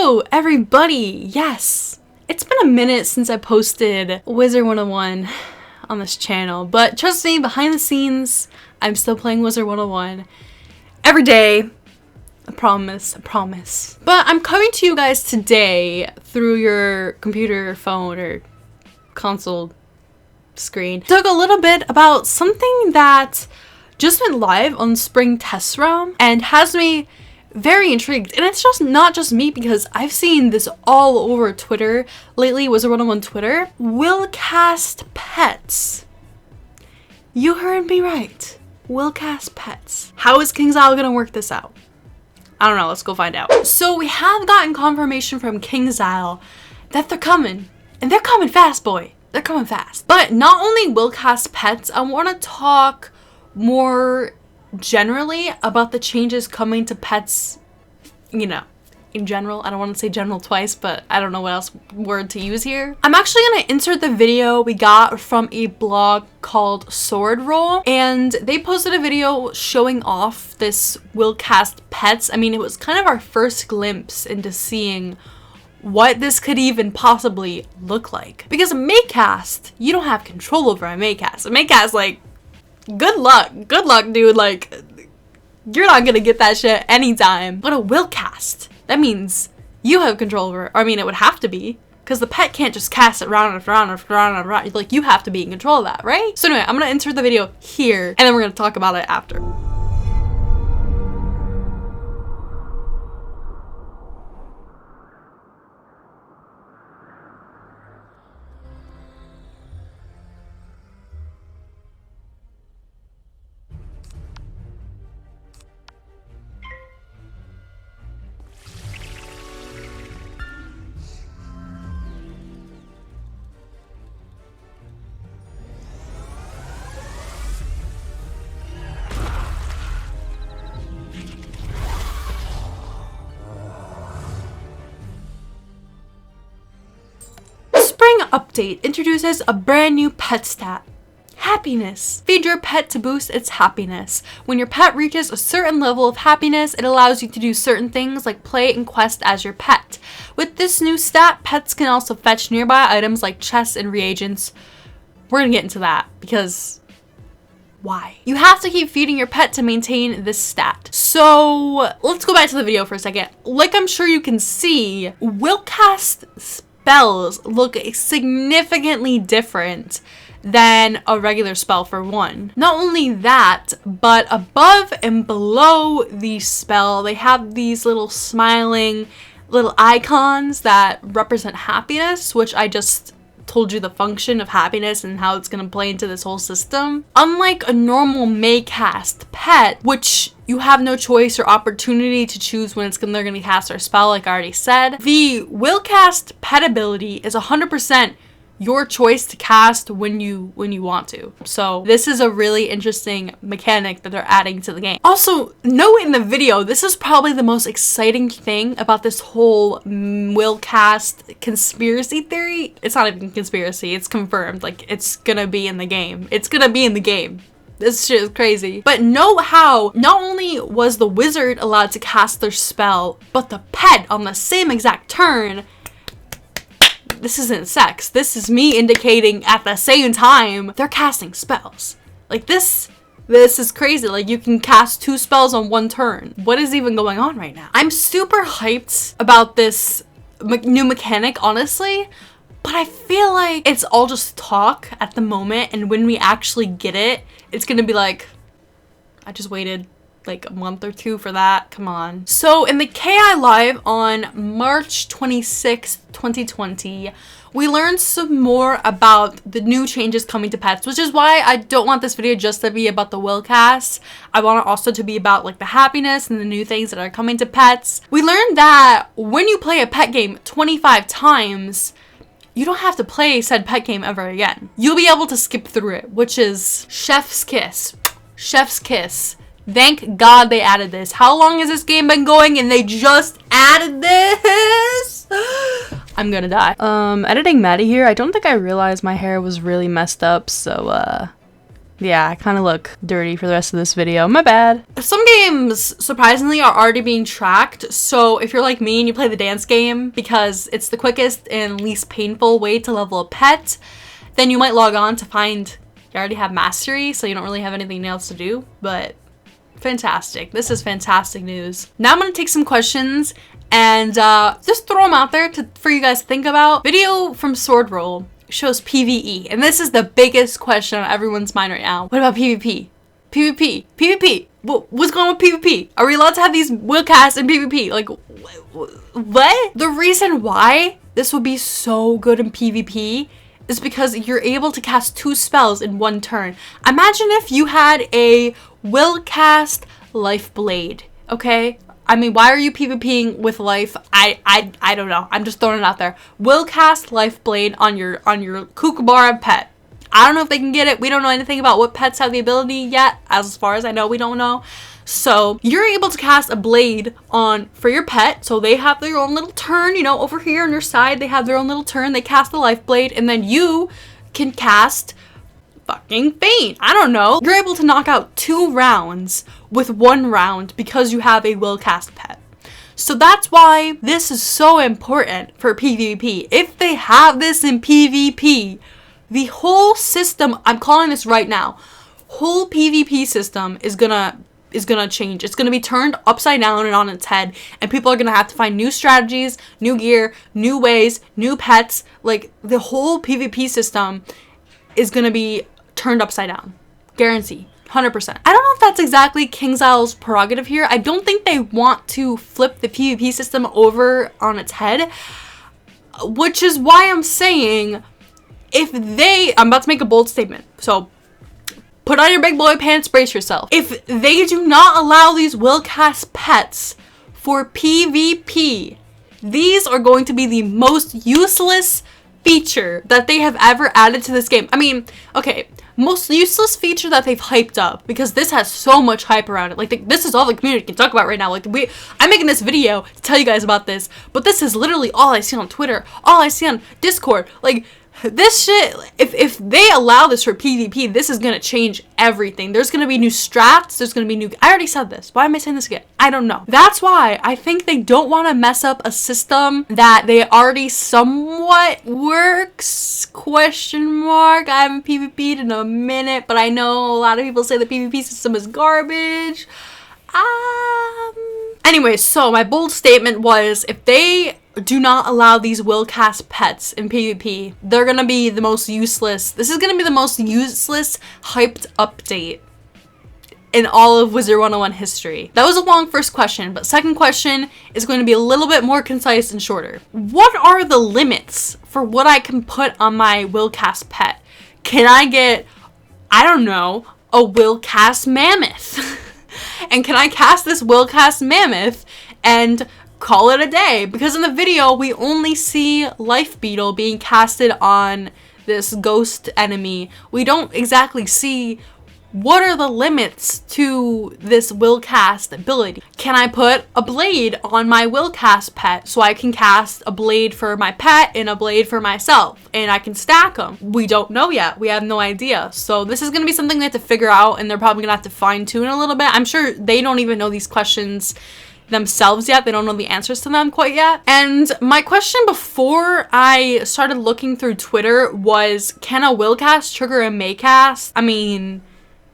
Hello, everybody! Yes! It's been a minute since I posted Wizard 101 on this channel, but trust me, behind the scenes, I'm still playing Wizard 101 every day. I promise, I promise. But I'm coming to you guys today through your computer, phone, or console screen. Talk a little bit about something that just went live on Spring Test Realm and has me very intrigued. And it's just not just me, because I've seen this all over Twitter lately, Wizard 101 Twitter. Will cast pets. You heard me right. Will cast pets. How is KingsIsle gonna work this out? I don't know, let's go find out. So we have gotten confirmation from KingsIsle that they're coming. And they're coming fast, boy. They're coming fast. But not only will cast pets, I want to talk more generally about the changes coming to pets, you know, in general. I don't want to say general twice, but I don't know what else word to use here. I'm actually going to insert the video we got from a blog called Sword Roll, and they posted a video showing off this will cast pets. I mean, it was kind of our first glimpse into seeing what this could even possibly look like. Because a Maycast, you don't have control over a Maycast. A Maycast, like, good luck, dude. Like, you're not gonna get that shit anytime. But a will cast, that means you have control over it. Or, I mean, it would have to be, because the pet can't just cast it round and round and round and round. Like, you have to be in control of that, right? So anyway, I'm gonna insert the video here, and then we're gonna talk about it after. Spring update introduces a brand new pet stat. Happiness. Feed your pet to boost its happiness. When your pet reaches a certain level of happiness, it allows you to do certain things like play and quest as your pet. With this new stat, pets can also fetch nearby items like chests and reagents. We're gonna get into that because why? You have to keep feeding your pet to maintain this stat. So let's go back to the video for a second. Like I'm sure you can see, will cast spells look significantly different than a regular spell for one. Not only that, but above and below the spell, they have these little smiling little icons that represent happiness, which I just told you the function of happiness and how it's gonna play into this whole system. Unlike a normal Maycast pet, which you have no choice or opportunity to choose when they're gonna cast their spell, like I already said, the will cast pet ability is 100% your choice to cast when you want to. So this is a really interesting mechanic that they're adding to the game. Also, note in the video, this is probably the most exciting thing about this whole will cast conspiracy theory. It's not even conspiracy, it's confirmed. Like, it's gonna be in the game. It's gonna be in the game. This shit is crazy. But note how not only was the wizard allowed to cast their spell, but the pet on the same exact turn. This isn't sex. This is me indicating at the same time they're casting spells. Like this is crazy. Like, you can cast 2 spells on one turn. What is even going on right now? I'm super hyped about this new mechanic, honestly, but I feel like it's all just talk at the moment, and when we actually get it, it's gonna be like, I just waited like a month or 2 for that. Come on. So in the KI Live on March 26th, 2020, we learned some more about the new changes coming to pets, which is why I don't want this video just to be about the will cast. I want it also to be about like the happiness and the new things that are coming to pets. We learned that when you play a pet game 25 times, you don't have to play said pet game ever again. You'll be able to skip through it, which is chef's kiss. Chef's kiss. Thank God they added this. How long has this game been going and they just added this? I'm gonna die. Editing Maddie here. I don't think I realized my hair was really messed up, so Yeah, I kind of look dirty for the rest of this video. My bad. Some games, surprisingly, are already being tracked. So if you're like me and you play the dance game because it's the quickest and least painful way to level a pet, then you might log on to find you already have mastery, so you don't really have anything else to do. But fantastic. This is fantastic news. Now I'm going to take some questions and just throw them out there for you guys to think about. Video from Sword Roll shows PvE, and this is the biggest question on everyone's mind right now. What about PvP? PvP. What's going on with PvP? Are we allowed to have these will casts in PvP? Like, what? The reason why this would be so good in PvP is because you're able to cast 2 spells in 1 turn. Imagine if you had a will cast Life Blade, okay? I mean, why are you PvPing with life? I don't know. I'm just throwing it out there. Will cast Life Blade on your Kookaburra pet. I don't know if they can get it. We don't know anything about what pets have the ability yet. As far as I know, we don't know. So you're able to cast a blade for your pet. So they have their own little turn, you know, over here on your side. They have their own little turn. They cast the Life Blade, and then you can cast fucking Feint. I don't know. You're able to knock out 2 rounds with 1 round because you have a will cast pet. So that's why this is so important for PvP. If they have this in PvP, the whole system, I'm calling this right now, whole PvP system is gonna change. It's gonna be turned upside down and on its head, and people are gonna have to find new strategies, new gear, new ways, new pets. Like, the whole PvP system is gonna be turned upside down. Guarantee. 100%. I don't know if that's exactly KingsIsle's prerogative here. I don't think they want to flip the PvP system over on its head, which is why I'm saying I'm about to make a bold statement. So put on your big boy pants, brace yourself. If they do not allow these will cast pets for PvP, these are going to be the most useless feature that they have ever added to this game. I mean, okay, most useless feature that they've hyped up, because this has so much hype around it. Like, this is all the community can talk about right now. Like, I'm making this video to tell you guys about this, but this is literally all I see on Twitter, all I see on Discord. Like, this shit, if they allow this for PvP, this is gonna change everything. There's gonna be new strats, there's gonna be new, I already said this, why am I saying this again? I don't know. That's why I think they don't want to mess up a system that they already somewhat works, question mark. I haven't PvP'd in a minute, but I know a lot of people say the PvP system is garbage. Anyway, so my bold statement was, if they do not allow these will cast pets in PvP, they're gonna be the most useless. This is gonna be the most useless hyped update in all of Wizard 101 history. That was a long first question, but second question is going to be a little bit more concise and shorter. What are the limits for what I can put on my will cast pet? Can I get, I don't know, a will cast mammoth? And can I cast this will cast mammoth and call it a day? Because in the video, we only see Life Beetle being casted on this ghost enemy. We don't exactly see what are the limits to this will cast ability. Can I put a blade on my will cast pet so I can cast a blade for my pet and a blade for myself, and I can stack them? We don't know yet. We have no idea. So this is going to be something they have to figure out, and they're probably going to have to fine tune a little bit. I'm sure they don't even know these questions themselves yet. They don't know the answers to them quite yet. And my question before I started looking through Twitter was, can a will cast trigger a Maycast? I mean,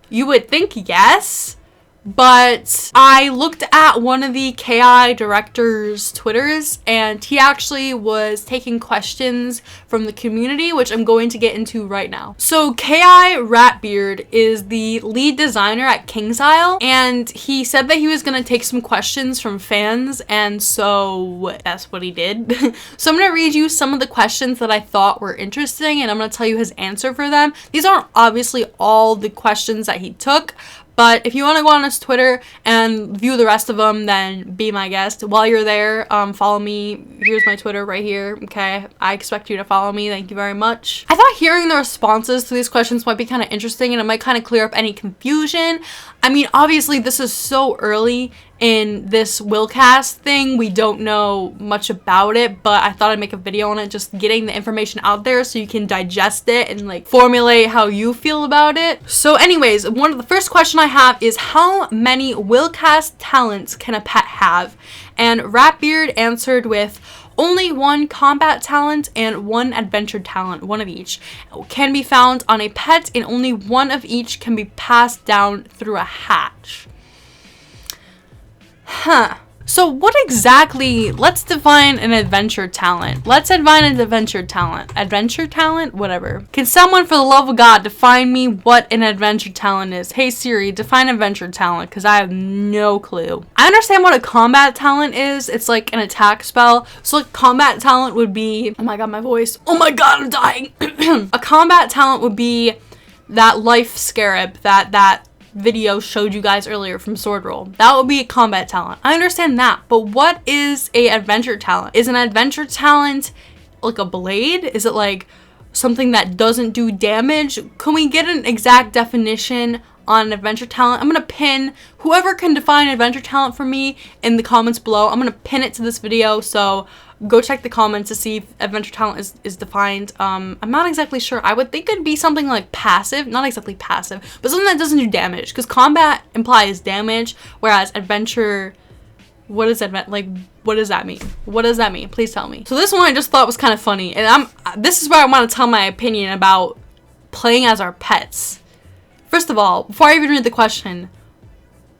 you would think yes, but I looked at one of the KI director's Twitters, and he actually was taking questions from the community, which I'm going to get into right now. So KI Ratbeard is the lead designer at KingsIsle, and he said that he was going to take some questions from fans, and so that's what he did. So I'm going to read you some of the questions that I thought were interesting, and I'm going to tell you his answer for them. These aren't obviously all the questions that he took, but if you want to go on his Twitter and view the rest of them, then be my guest. While you're there, follow me. Here's my Twitter right here, okay? I expect you to follow me. Thank you very much. I thought hearing the responses to these questions might be kind of interesting, and it might kind of clear up any confusion. I mean, obviously, this is so early in this Willcast thing. We don't know much about it, but I thought I'd make a video on it, just getting the information out there so you can digest it and like formulate how you feel about it. So anyways, one of the first question I have is, how many Willcast talents can a pet have? And Ratbeard answered with only 1 combat talent and 1 adventure talent, 1 of each, can be found on a pet, and only 1 of each can be passed down through a hatch. Huh. So what exactly, let's define an adventure talent. Let's define an adventure talent. Adventure talent? Whatever. Can someone, for the love of God, define me what an adventure talent is? Hey Siri, define adventure talent, because I have no clue. I understand what a combat talent is. It's like an attack spell. So like combat talent would be, oh my god, my voice. Oh my god, I'm dying. A combat talent would be that life scarab that video showed you guys earlier from Sword Roll. That would be a combat talent. I understand that, but what is a adventure talent? Is an adventure talent like a blade? Is it like something that doesn't do damage? Can we get an exact definition on an adventure talent? I'm gonna pin, whoever can define adventure talent for me in the comments below, I'm gonna pin it to this video, so go check the comments to see if adventure talent is defined. I'm not exactly sure. I would think it'd be something like passive, not exactly passive, but something that doesn't do damage, because combat implies damage, whereas adventure, what does that mean? What does that mean? Please tell me. So this one I just thought was kind of funny, and this is where I want to tell my opinion about playing as our pets. First of all, before I even read the question,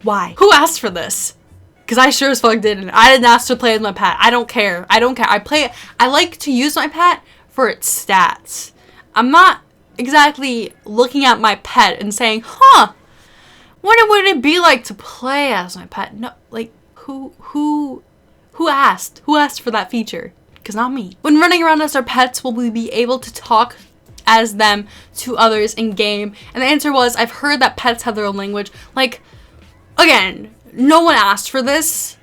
why? Who asked for this? Because I sure as fuck didn't. I didn't ask to play with my pet. I don't care. I like to use my pet for its stats. I'm not exactly looking at my pet and saying, huh, what would it be like to play as my pet? No, like, who asked? Who asked for that feature? Because not me. When running around as our pets, will we be able to talk as them to others in game? And the answer was, I've heard that pets have their own language. Like, again, no one asked for this.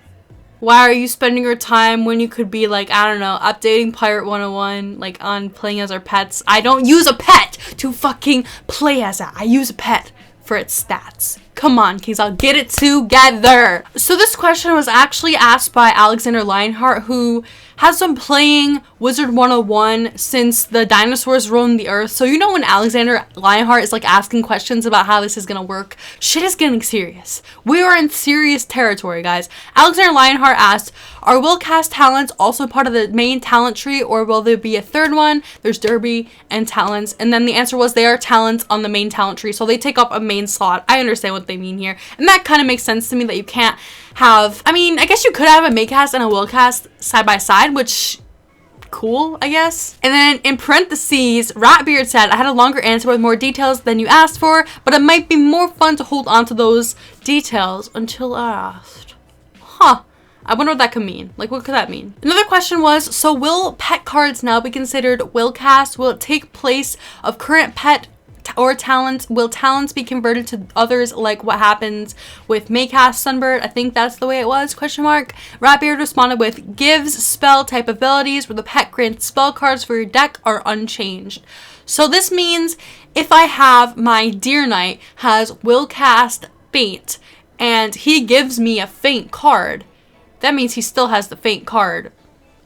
Why are you spending your time when you could be like, I don't know, updating Pirate 101, like on playing as our pets? I don't use a pet to fucking play as that. I use a pet for its stats. Come on, Kings, I'll get it together. So this question was actually asked by Alexander Lionheart, who has been playing Wizard 101 since the dinosaurs roamed the earth. So you know when Alexander Lionheart is like asking questions about how this is gonna work, shit is getting serious. We are in serious territory, guys. Alexander Lionheart asked, are Willcast talents also part of the main talent tree, or will there be a third one? There's Derby and talents. And then the answer was they are talents on the main talent tree, so they take up a main slot. I understand what they mean here. And that kind of makes sense to me, that you can't have, I mean, I guess you could have a Maycast and a Willcast side by side, which, cool, I guess. And then in parentheses, Ratbeard said, I had a longer answer with more details than you asked for, but it might be more fun to hold on to those details until asked. Huh. I wonder what that could mean. Like, what could that mean? Another question was, so will pet cards now be considered Willcast? Will it take place of current pet or talents? Will talents be converted to others, like what happens with Maycast Sunbird? I think that's the way it was, question mark. Ratbeard responded with, gives spell type abilities where the pet grants spell cards for your deck are unchanged. So this means if I have my Deer Knight has Willcast Faint, and he gives me a Faint card, that means he still has the Faint card,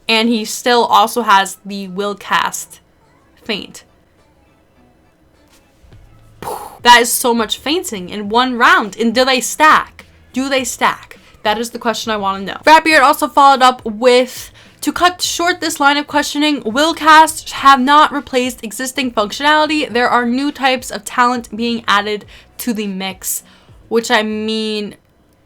and he still also has the Willcast Faint. That is so much fainting in one round. And do they stack? Do they stack? That is the question I want to know. Ratbeard also followed up with, to cut short this line of questioning, Willcast have not replaced existing functionality. There are new types of talent being added to the mix. Which I mean,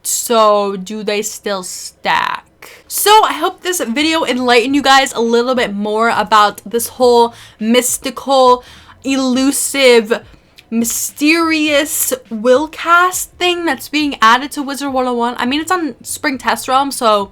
so do they still stack? So I hope this video enlightened you guys a little bit more about this whole mystical, elusive, mysterious Willcast thing that's being added to Wizard 101. I mean, it's on Spring Test Realm, so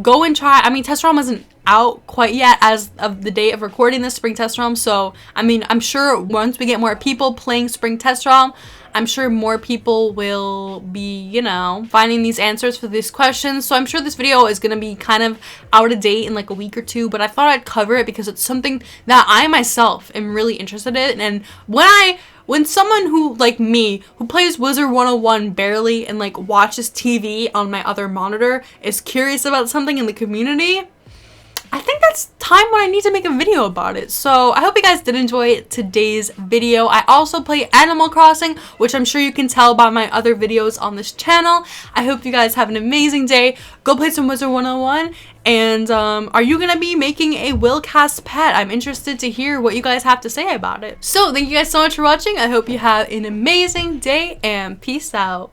go and try. I mean, Test Realm isn't out quite yet as of the date of recording this Spring Test Realm, so I mean, I'm sure once we get more people playing Spring Test Realm, I'm sure more people will be, you know, finding these answers for these questions. So I'm sure this video is going to be kind of out of date in like a week or two, but I thought I'd cover it because it's something that I myself am really interested in. And when I when someone who, like me, who plays Wizard 101 barely and like watches TV on my other monitor is curious about something in the community, I think that's time when I need to make a video about it. So I hope you guys did enjoy today's video. I also play Animal Crossing, which I'm sure you can tell by my other videos on this channel. I hope you guys have an amazing day. Go play some Wizard 101. And are you gonna be making a Willcast pet? I'm interested to hear what you guys have to say about it. So thank you guys so much for watching. I hope you have an amazing day and peace out.